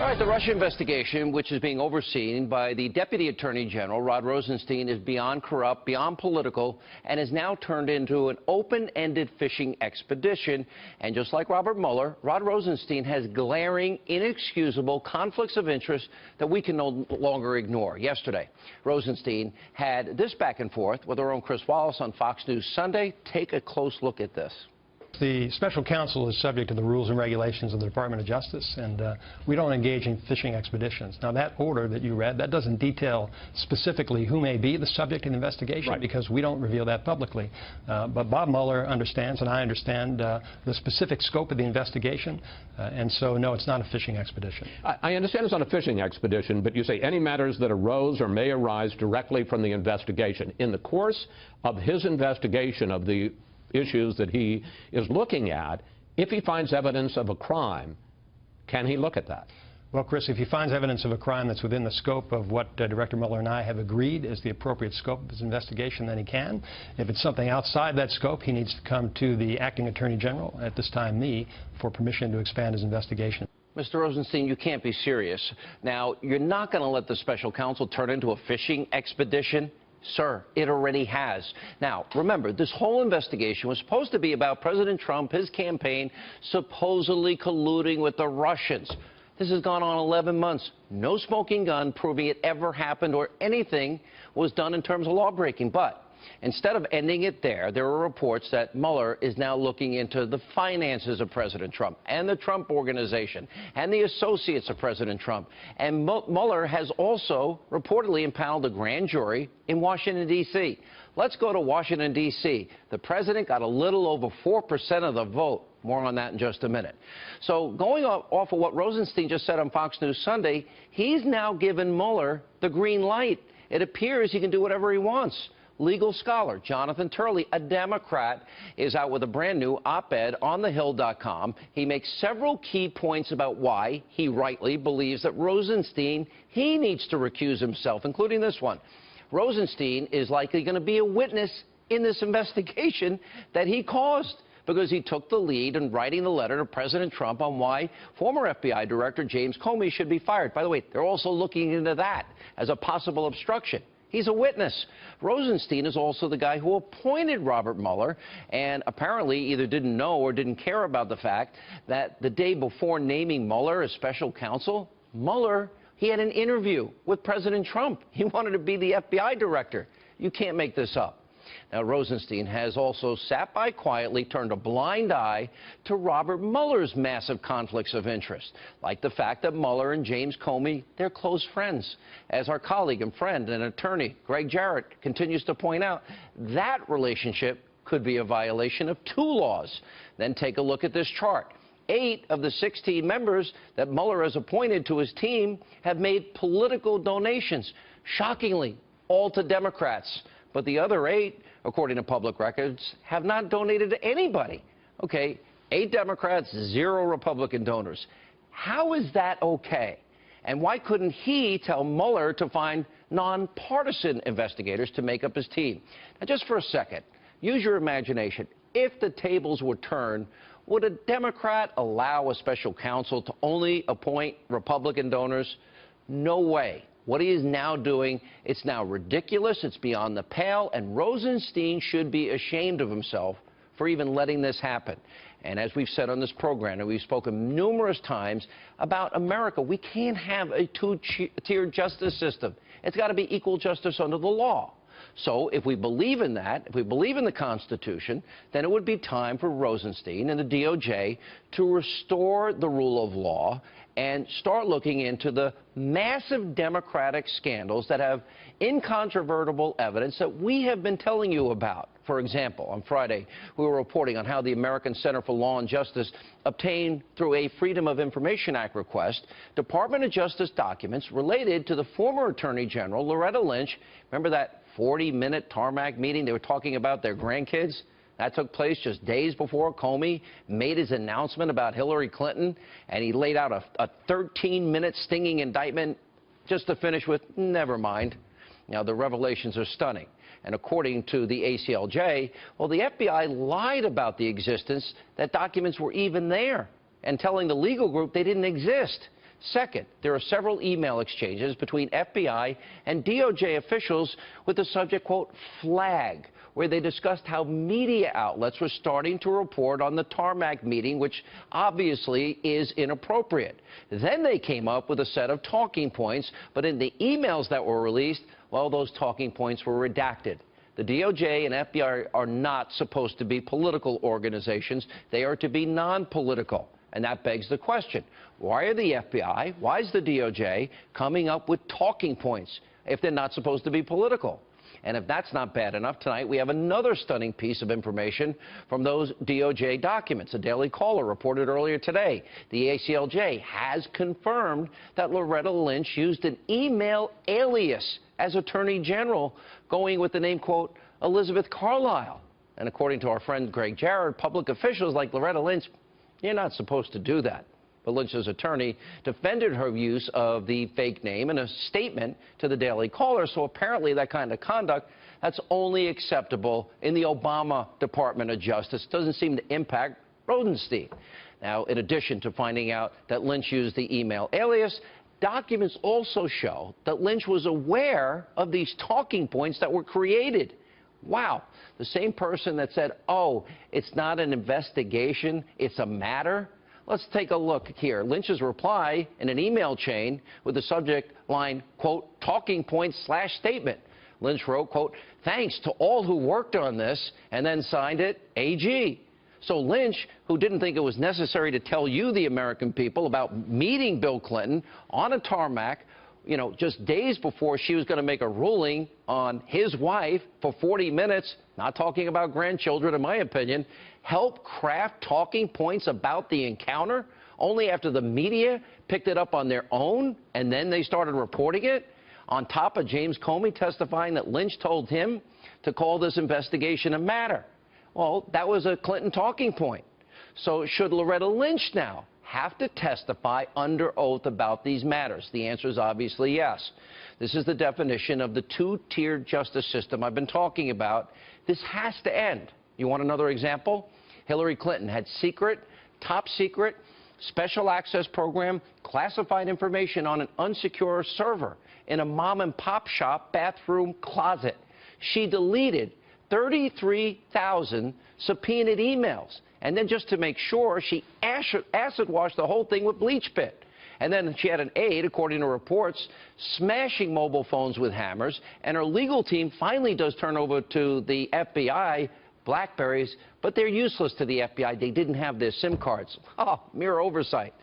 All right, the Russia investigation, which is being overseen by the Deputy Attorney General, Rod Rosenstein, is beyond corrupt, beyond political, and has now turned into an open-ended fishing expedition. And just like Robert Mueller, Rod Rosenstein has glaring, inexcusable conflicts of interest that we can no longer ignore. Yesterday, Rosenstein had this back and forth with our own Chris Wallace on Fox News Sunday. Take a close look at this. The special counsel is subject to the rules and regulations of the Department of Justice, and we don't engage in fishing expeditions. Now, that order that you read, that doesn't detail specifically who may be the subject of the investigation, right, because we don't reveal that publicly. But Bob Mueller understands, and I understand, the specific scope of the investigation, and so, no, it's not a fishing expedition. I understand it's not a fishing expedition, but you say any matters that arose or may arise directly from the investigation. In the course of his investigation of the issues that he is looking at, if he finds evidence of a crime, can he look at that? Well, Chris, if he finds evidence of a crime that's within the scope of what Director Mueller and I have agreed is the appropriate scope of his investigation, then he can. If it's something outside that scope, he needs to come to the Acting Attorney General, at this time me, for permission to expand his investigation. Mr. Rosenstein, you can't be serious. Now, you're not going to let the special counsel turn into a fishing expedition? Sir, it already has. Now, remember, this whole investigation was supposed to be about President Trump, his campaign, supposedly colluding with the Russians. This has gone on 11 months. No smoking gun proving it ever happened or anything was done in terms of law-breaking. But instead of ending it there, there are reports that Mueller is now looking into the finances of President Trump and the Trump Organization and the associates of President Trump. And Mueller has also reportedly impaneled a grand jury in Washington, D.C. Let's go to Washington, D.C. The president got a little over 4% of the vote. More on that in just a minute. So going off of what Rosenstein just said on Fox News Sunday, he's now given Mueller the green light. It appears he can do whatever he wants. Legal scholar Jonathan Turley, a Democrat, is out with a brand new op-ed on thehill.com. He makes several key points about why he rightly believes that Rosenstein, he needs to recuse himself, including this one. Rosenstein is likely going to be a witness in this investigation that he caused, because he took the lead in writing the letter to President Trump on why former FBI Director James Comey should be fired. By the way, they're also looking into that as a possible obstruction. He's a witness. Rosenstein is also the guy who appointed Robert Mueller and apparently either didn't know or didn't care about the fact that the day before naming Mueller as special counsel, Mueller, he had an interview with President Trump. He wanted to be the FBI director. You can't make this up. Now, Rosenstein has also sat by quietly, turned a blind eye to Robert Mueller's massive conflicts of interest, like the fact that Mueller and James Comey, they're close friends. As our colleague and friend and attorney Greg Jarrett continues to point out, that relationship could be a violation of 2 laws. Then take a look at this chart. 8 of the 16 members that Mueller has appointed to his team have made political donations, shockingly, all to Democrats. But the other 8, according to public records, have not donated to anybody. Okay, 8 Democrats, 0 Republican donors. How is that okay? And why couldn't he tell Mueller to find nonpartisan investigators to make up his team? Now, just for a second, use your imagination. If the tables were turned, would a Democrat allow a special counsel to only appoint Republican donors? No way. What he is now doing, it's now ridiculous, it's beyond the pale, and Rosenstein should be ashamed of himself for even letting this happen. And as we've said on this program, and we've spoken numerous times about America, we can't have a 2-tiered justice system. It's got to be equal justice under the law. So if we believe in that, if we believe in the Constitution, then it would be time for Rosenstein and the DOJ to restore the rule of law and start looking into the massive Democratic scandals that have incontrovertible evidence that we have been telling you about. For example, on Friday, we were reporting on how the American Center for Law and Justice obtained, through a Freedom of Information Act request, Department of Justice documents related to the former Attorney General, Loretta Lynch. Remember that 40-minute tarmac meeting? They were talking about their grandkids. That took place just days before Comey made his announcement about Hillary Clinton, and he laid out a 13-minute stinging indictment just to finish with, never mind. Now, the revelations are stunning. And according to the ACLJ, well, the FBI lied about the existence, that documents were even there, and telling the legal group they didn't exist. Second, there are several email exchanges between FBI and DOJ officials with the subject, quote, flag, where they discussed how media outlets were starting to report on the tarmac meeting, which obviously is inappropriate. Then they came up with a set of talking points, but in the emails that were released, well, those talking points were redacted. The DOJ and FBI are not supposed to be political organizations. They are to be non-political. And that begs the question, why are the FBI, why is the DOJ coming up with talking points if they're not supposed to be political? And if that's not bad enough, tonight we have another stunning piece of information from those DOJ documents. A Daily Caller reported earlier today. The ACLJ has confirmed that Loretta Lynch used an email alias as Attorney General, going with the name, quote, Elizabeth Carlisle. And according to our friend Greg Jarrett, public officials like Loretta Lynch, you're not supposed to do that. But Lynch's attorney defended her use of the fake name in a statement to the Daily Caller, so apparently that kind of conduct, that's only acceptable in the Obama Department of Justice. Doesn't seem to impact Rosenstein. Now, in addition to finding out that Lynch used the email alias, documents also show that Lynch was aware of these talking points that were created. Wow, the same person that said, oh, it's not an investigation, it's a matter. Let's take a look here. Lynch's reply in an email chain with the subject line, quote, talking points / statement. Lynch wrote, quote, thanks to all who worked on this, and then signed it, AG. So Lynch, who didn't think it was necessary to tell you, the American people, about meeting Bill Clinton on a tarmac, you know, just days before she was going to make a ruling on his wife for 40 minutes, not talking about grandchildren, in my opinion, helped craft talking points about the encounter only after the media picked it up on their own and then they started reporting it, on top of James Comey testifying that Lynch told him to call this investigation a matter. Well, that was a Clinton talking point. So should Loretta Lynch now have to testify under oath about these matters? The answer is obviously yes. This is the definition of the two-tiered justice system I've been talking about. This has to end. You want another example? Hillary Clinton had secret, top secret, special access program, classified information on an unsecure server in a mom-and-pop shop bathroom closet. She deleted 33,000 subpoenaed emails. And then just to make sure, she acid washed the whole thing with bleach pit. And then she had an aide, according to reports, smashing mobile phones with hammers. And her legal team finally does turn over to the FBI BlackBerries, but they're useless to the FBI. They didn't have their SIM cards. Oh, mere oversight.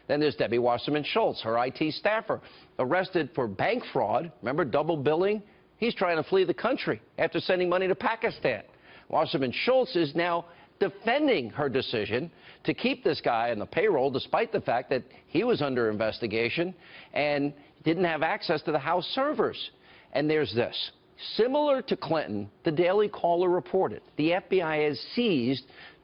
Then there's Debbie Wasserman Schultz, her IT staffer, arrested for bank fraud. Remember double billing? He's trying to flee the country after sending money to Pakistan. Wasserman Schultz is now defending her decision to keep this guy on the payroll despite the fact that he was under investigation and didn't have access to the House servers. And there's this. Similar to Clinton, the Daily Caller reported the FBI has seized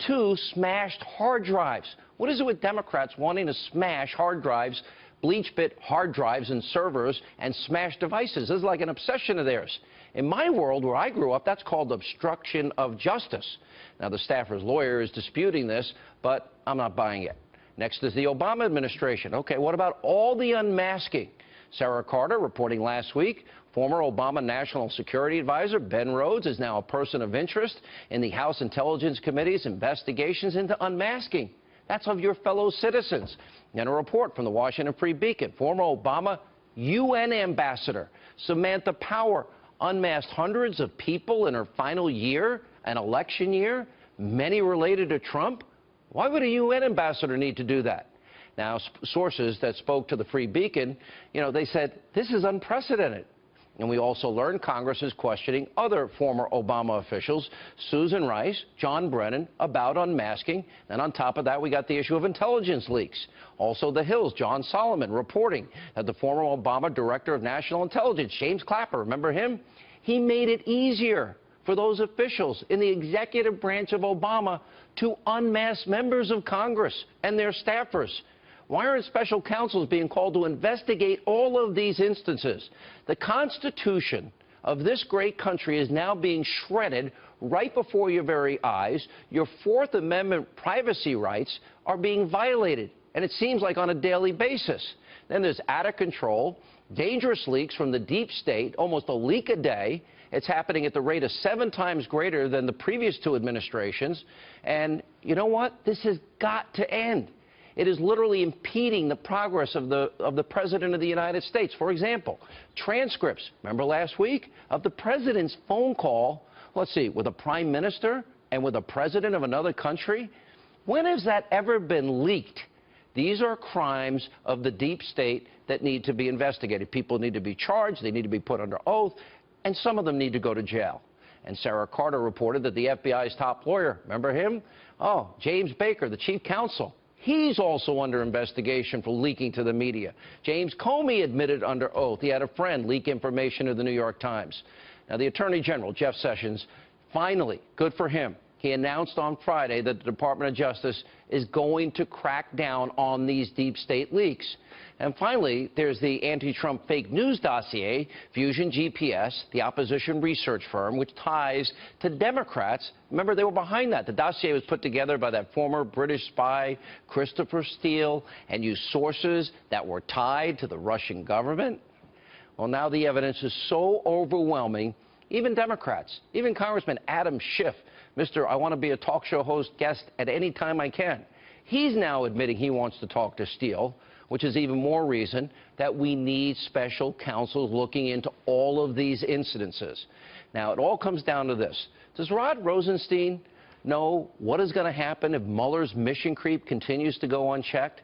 2 smashed hard drives. What is it with Democrats wanting to smash hard drives, bleach pit hard drives and servers and smash devices? This is like an obsession of theirs. In my world, where I grew up, that's called obstruction of justice. Now, the staffer's lawyer is disputing this, but I'm not buying it. Next is the Obama administration. Okay, what about all the unmasking? Sarah Carter reporting last week, former Obama National Security Advisor Ben Rhodes is now a person of interest in the House Intelligence Committee's investigations into unmasking. That's of your fellow citizens. And a report from the Washington Free Beacon, former Obama UN ambassador Samantha Power unmasked hundreds of people in her final year, an election year, many related to Trump. Why would a UN ambassador need to do that? Now, sources that spoke to the Free Beacon, they said this is unprecedented. And we also learned Congress is questioning other former Obama officials, Susan Rice, John Brennan, about unmasking. And on top of that, we got the issue of intelligence leaks. Also, The Hill's John Solomon reporting that the former Obama Director of National Intelligence, James Clapper, remember him? He made it easier for those officials in the executive branch of Obama to unmask members of Congress and their staffers. Why aren't special counsels being called to investigate all of these instances? The Constitution of this great country is now being shredded right before your very eyes. Your Fourth Amendment privacy rights are being violated. and it seems like on a daily basis. Then there's out of control, dangerous leaks from the deep state, almost a leak a day. It's happening at the rate of 7 times greater than the previous 2 administrations. And you know what? This has got to end. It is literally impeding the progress of the President of the United States. For example, transcripts, remember last week, of the President's phone call, let's see, with a Prime Minister and with a President of another country? When has that ever been leaked? These are crimes of the deep state that need to be investigated. People need to be charged, they need to be put under oath, and some of them need to go to jail. And Sarah Carter reported that the FBI's top lawyer, remember him? Oh, James Baker, the chief counsel. He's also under investigation for leaking to the media. James Comey admitted under oath he had a friend leak information to the New York Times. Now, the Attorney General, Jeff Sessions, finally, good for him, he announced on Friday that the Department of Justice is going to crack down on these deep state leaks. And finally, there's the anti-Trump fake news dossier, Fusion GPS, the opposition research firm, which ties to Democrats. Remember, they were behind that. The dossier was put together by that former British spy, Christopher Steele, and used sources that were tied to the Russian government. Well, now the evidence is so overwhelming, even Democrats, even Congressman Adam Schiff, Mr. I want to be a talk show host guest at any time I can. He's now admitting he wants to talk to Steele, which is even more reason that we need special counsels looking into all of these incidences. Now, it all comes down to this. Does Rod Rosenstein know what is going to happen if Mueller's mission creep continues to go unchecked?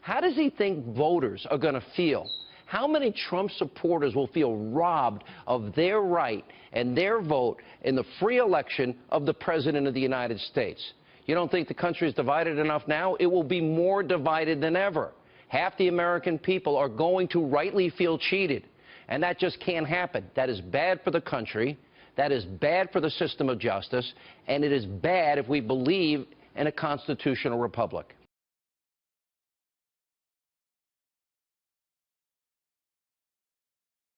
How does he think voters are going to feel? How many Trump supporters will feel robbed of their right and their vote in the free election of the President of the United States? You don't think the country is divided enough now? It will be more divided than ever. Half the American people are going to rightly feel cheated, and that just can't happen. That is bad for the country. That is bad for the system of justice, and it is bad if we believe in a constitutional republic.